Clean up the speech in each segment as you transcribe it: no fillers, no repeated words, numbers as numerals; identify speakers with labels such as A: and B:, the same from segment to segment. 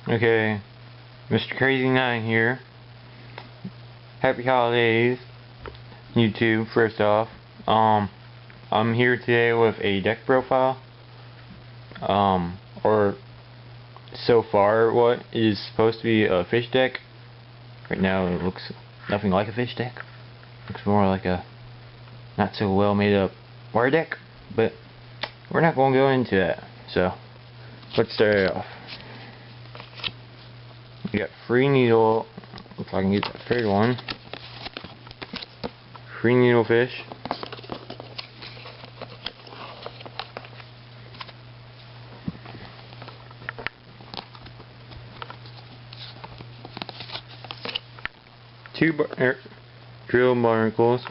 A: Okay, Mr. Crazy9 here. Happy holidays, YouTube, first off. I'm here today with a deck profile. Or so far what is supposed to be a fish deck. Right now it looks nothing like a fish deck. Looks more like a not so well made up wire deck. But we're not going to go into that. So, let's start it off. You got free needle, if I can get that third one. Free needle fish. Two drill barnacles.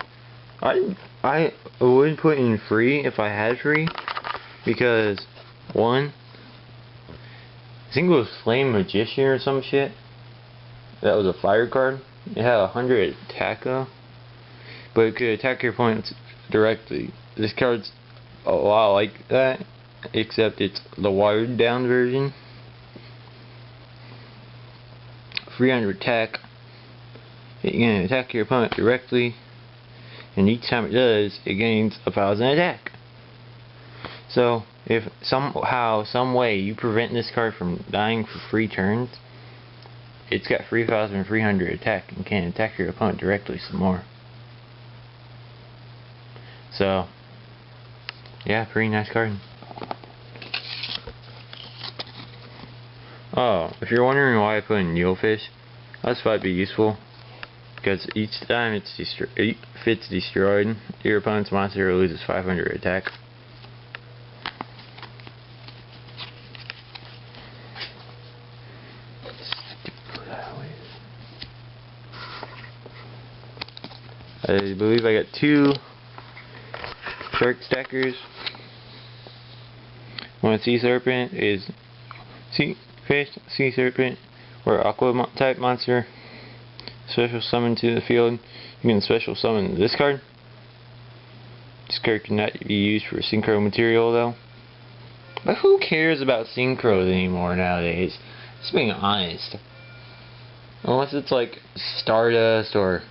A: I would put in free if I had free, because one, I think it was Flame Magician or some shit. That was a fire card. It had 100 attack though, but it could attack your opponents directly. This card's a lot like that, except it's the watered down version. 300 attack. It can attack your opponent directly, and each time it does, it gains 1,000 attack. So, if somehow, some way you prevent this card from dying for 3 turns, it's got 3,300 attack and can attack your opponent directly some more. So, yeah, pretty nice card. Oh, if you're wondering why I put in Needlefish, I just thought it'd be useful. Because each time if it's destroyed, your opponent's monster loses 500 attack. I believe I got 2 shark stackers. One Sea Serpent is Fish, Sea Serpent, or Aqua type monster. Special summon to the field. You can special summon this card. This card cannot be used for synchro material though. But who cares about synchros anymore nowadays? Just being honest. Unless it's like Stardust or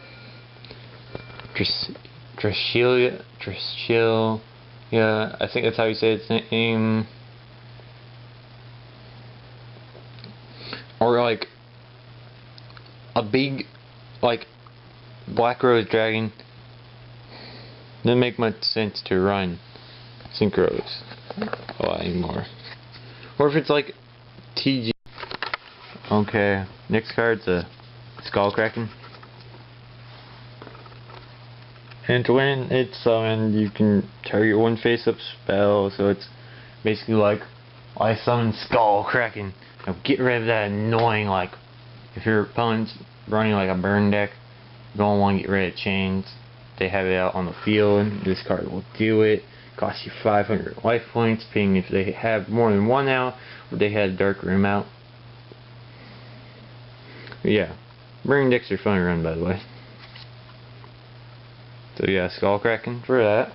A: Drashilia, yeah, I think that's how you say its name. Or like a big, like Black Rose Dragon. Doesn't make much sense to run synchros a lot anymore. Or if it's like TG. Okay, next card's a Skullkraken. And when it's summoned, you can target one face-up spell, so it's basically like, I summon Skullkraken. Now get rid of that annoying, like, if your opponent's running like a burn deck, you're going to want to get rid of chains. They have it out on the field, this card will do it. Costs you 500 life points, depending if they have more than one out, or they had a Dark Room out. But yeah, burn decks are fun to run, by the way. So yeah, Skullkraken for that.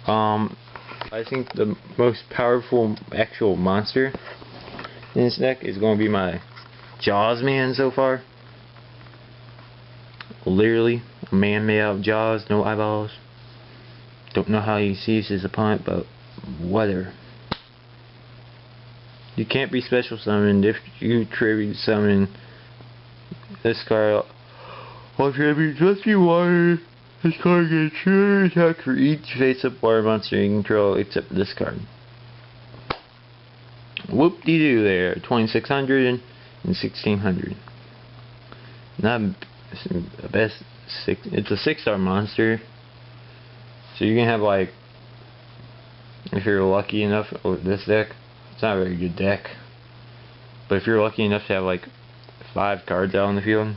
A: I think the most powerful actual monster in this deck is going to be my Jaws man so far. Literally, a man made out of jaws, no eyeballs. Don't know how he sees his opponent, but whatever. You can't be special summoned if you tribute summon this card. While tribute must be water, this card gets true attack for each face-up water monster you control except this card. Whoop-de-doo there, 2,600 and 1,600. Not the best. It's a 6-star monster, so you can have like, if you're lucky enough with this deck, it's not a very good deck, but if you're lucky enough to have like 5 cards out on the field,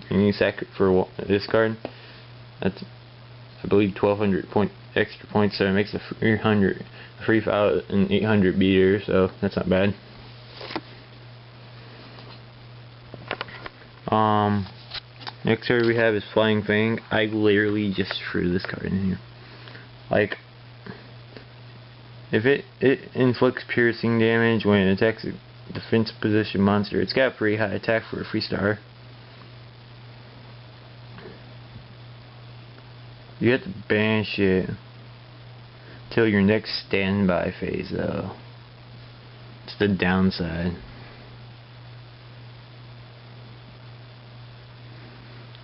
A: and you sack it for this card, that's, I believe, 1,200 extra points, so it makes a 3,800 beater, so that's not bad. Next card we have is Flying Fang. I literally just threw this card in here. Like, if it inflicts piercing damage when it attacks defensive position monster. It's got pretty high attack for a free star. You have to banish it till your next standby phase, though. It's the downside.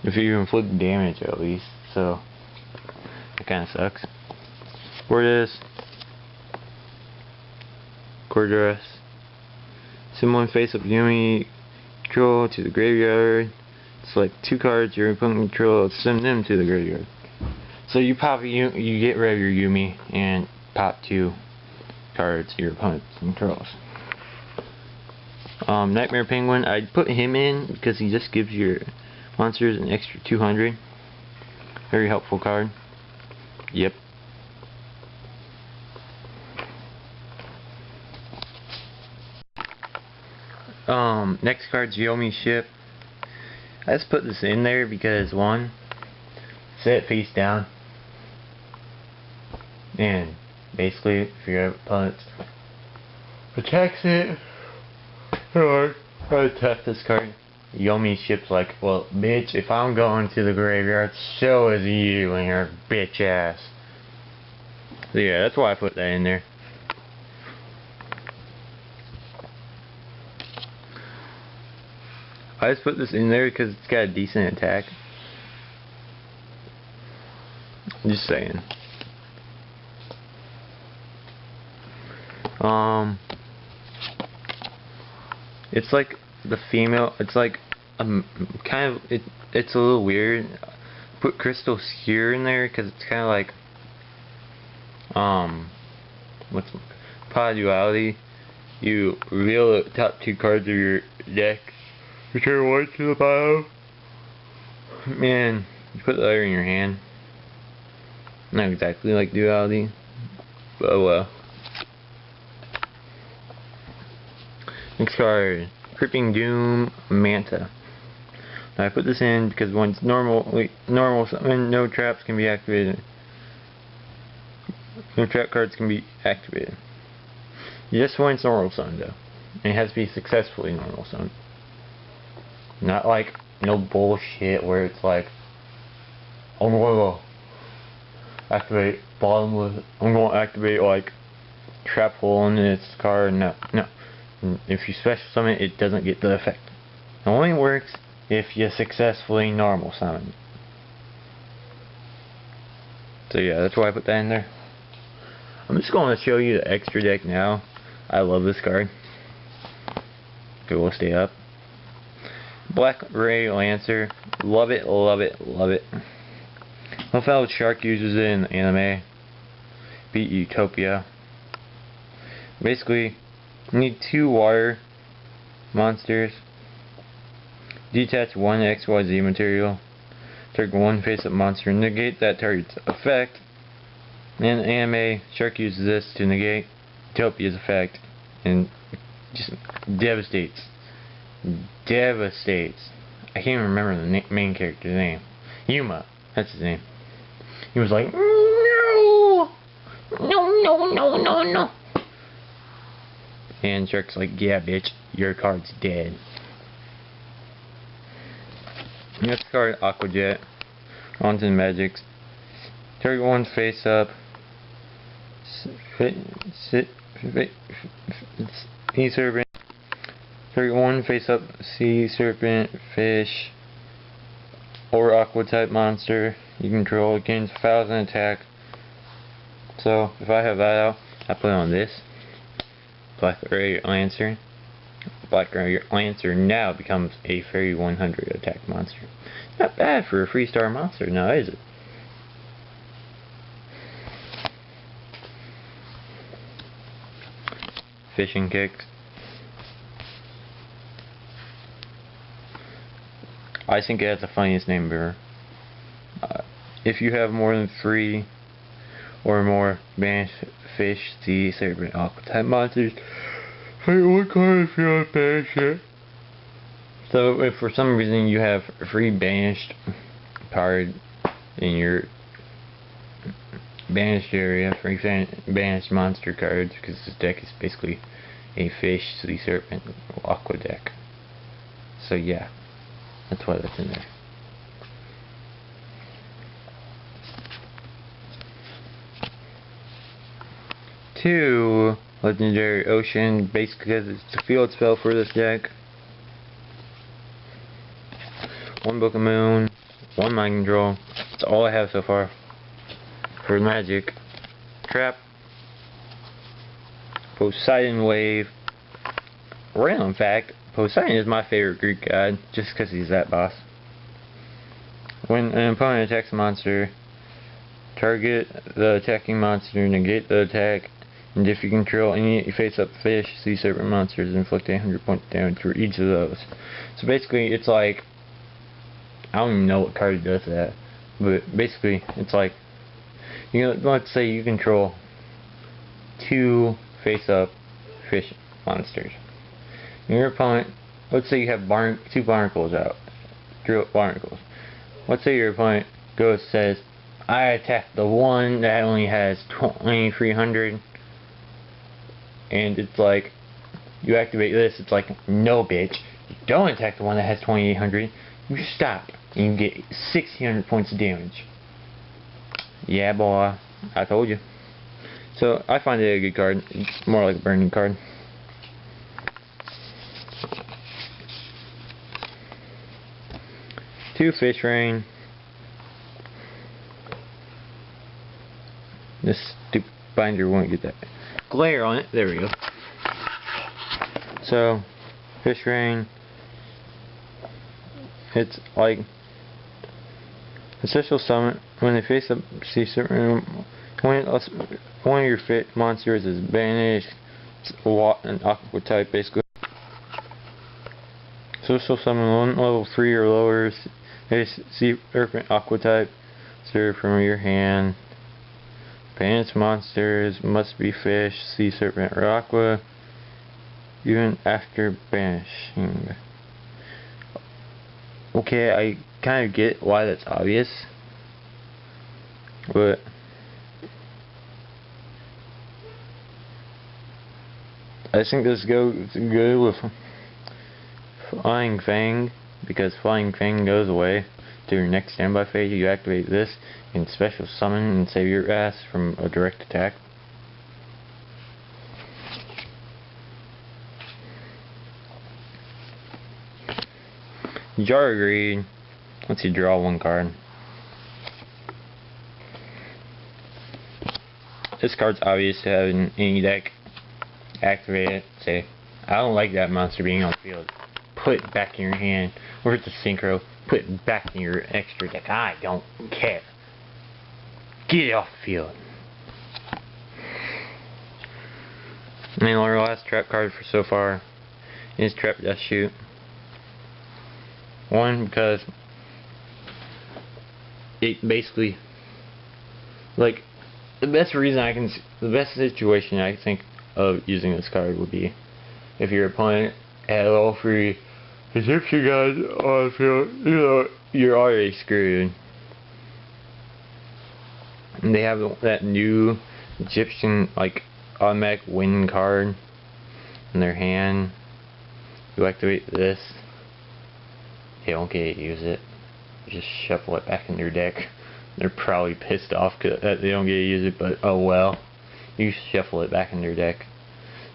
A: If you inflict damage, at least. So, it kind of sucks. Gorgeous. Gorgeous. Someone face up Yumi control to the graveyard. Select 2 cards your opponent control, send them to the graveyard. So you pop you get rid of your Yumi and pop 2 cards your opponent controls. Nightmare Penguin, I'd put him in because he just gives your monsters an extra 200. Very helpful card. Yep. Next card's Yomi Ship. I just put this in there because, one, set it face down, and basically if your opponent attacks it or attack this card, Yomi Ship's like, well, bitch, if I'm going to the graveyard, so is you and your bitch ass. So yeah, that's why I put that in there. I just put this in there because it's got a decent attack. Just saying. It's like the female. It's like kind of it's a little weird. Put Crystal Sphere in there because it's kind of like what's Pod Duality. You reveal the top 2 cards of your deck. Return 1 to the pile. Man, you put the other in your hand. Not exactly like Duality, but oh well. Next card, Cripping Doom Manta. Now I put this in because when it's normal summon, no traps can be activated. No trap cards can be activated. Just when it's normal summon though. And it has to be successfully normal summon. Not like no bullshit where it's like, I'm going to activate bottomless. I'm going to activate like trap hole in its card. No. If you special summon it, it doesn't get the effect. It only works if you successfully normal summon. So yeah, that's why I put that in there. I'm just going to show you the extra deck now. I love this card. Okay, we'll stay up. Black Ray Lancer. Love it, love it, love it. Love how Shark uses it in the anime. Beat Utopia. Basically, you need 2 water monsters. Detach 1 XYZ material. Target 1 face-up monster. Negate that target's effect. In the anime, Shark uses this to negate Utopia's effect. And just devastates. I can't even remember the main character's name. Yuma. That's his name. He was like, no. And Shark's like, yeah, bitch, your card's dead. Next card, Aqua Jet. On to the Magics. Target 1 face up. Sea Serpent. Target 1 face up Sea Serpent, Fish, or Aqua type monster you control gains 1,000 attack. So if I have that out, I put on this Black Ray Lancer. Black Ray Lancer now becomes a Fairy 100 attack monster. Not bad for a 3-star monster now, is it? Fishing Kicks. I think it has the funniest name ever. If you have more than 3 or more banished fish, sea, serpent, aqua type monsters, hey, what card if you don't banish it? So if for some reason you have a free banished card in your banished area, free banished monster cards, because this deck is basically a fish, sea serpent, aqua deck. So yeah, that's why that's in there. Two legendary ocean, basically because it's a field spell for this deck. One Book of Moon, one Mind Control. That's all I have so far for magic. Trap, Poseidon Wave. Random fact, Poseidon is my favorite Greek god, just because he's that boss. When an opponent attacks a monster, target the attacking monster, negate the attack, and if you control any face-up fish, sea serpent monsters, inflict 100 points of damage for each of those. So basically, it's like, I don't even know what card does that, but basically, it's like, you know, let's say you control 2 face-up fish monsters. And your opponent, let's say you have 2 barnacles out, drill barnacles. Let's say your opponent says, I attack the one that only has 2300, and it's like, you activate this, it's like, no bitch, you don't attack the one that has 2800, you stop, and you get 1600 points of damage. Yeah boy, I told you. So, I find it a good card. It's more like a burning card. Two Fish Rain. This stupid binder won't get that glare on it. There we go. So, Fish Rain. It's like a special summon when they face up sea serpent. When one of your monsters is banished, it's an aqua type basically. Social summon one level 3 or lower sea serpent aqua type. Serve from your hand. Banished monsters must be fish, sea serpent, or aqua, even after banishing. Okay, I kind of get why that's obvious, but I think this goes good with Flying Fang, because Flying Fang goes away to your next standby phase. You activate this, you can special summon and save your ass from a direct attack. Jar of Greed lets you draw 1 card. This card's obvious to have in any deck. Activate it, say, I don't like that monster being on the field. Put it back in your hand. Or it's a synchro, put it back in your extra deck. I don't care. Get it off the field. And then our last trap card for so far is Trap Death Shoot. 1, because it basically, like, the best situation I think of using this card would be if your opponent had all 3 Egyptian guys on the field, you know, you're already screwed. And they have that new Egyptian, like, automatic win card in their hand. You activate this, they don't get to use it. You just shuffle it back in their deck. They're probably pissed off that they don't get to use it, but oh well. You shuffle it back in their deck.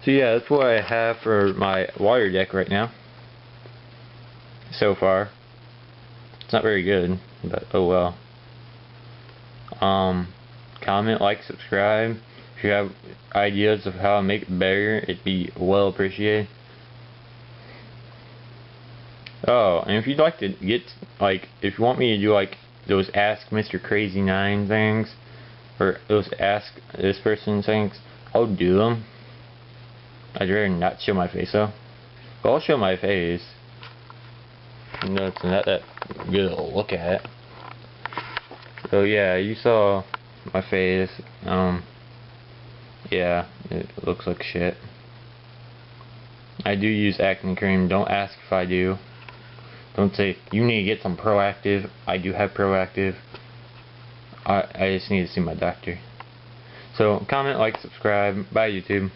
A: So yeah, that's what I have for my water deck right now. So far. It's not very good, but oh well. Comment, like, subscribe. If you have ideas of how to make it better, it'd be well appreciated. Oh, and if you'd like to get, like, if you want me to do, like, those Ask Mr. Crazy 9 things, or those Ask This Person things, I'll do them. I'd rather not show my face, though. But I'll show my face. No, it's not that good to look at. So, yeah, you saw my face. Yeah, it looks like shit. I do use acne cream. Don't ask if I do. Don't say, you need to get some Proactiv. I do have Proactiv. I just need to see my doctor. So, comment, like, subscribe. Bye, YouTube.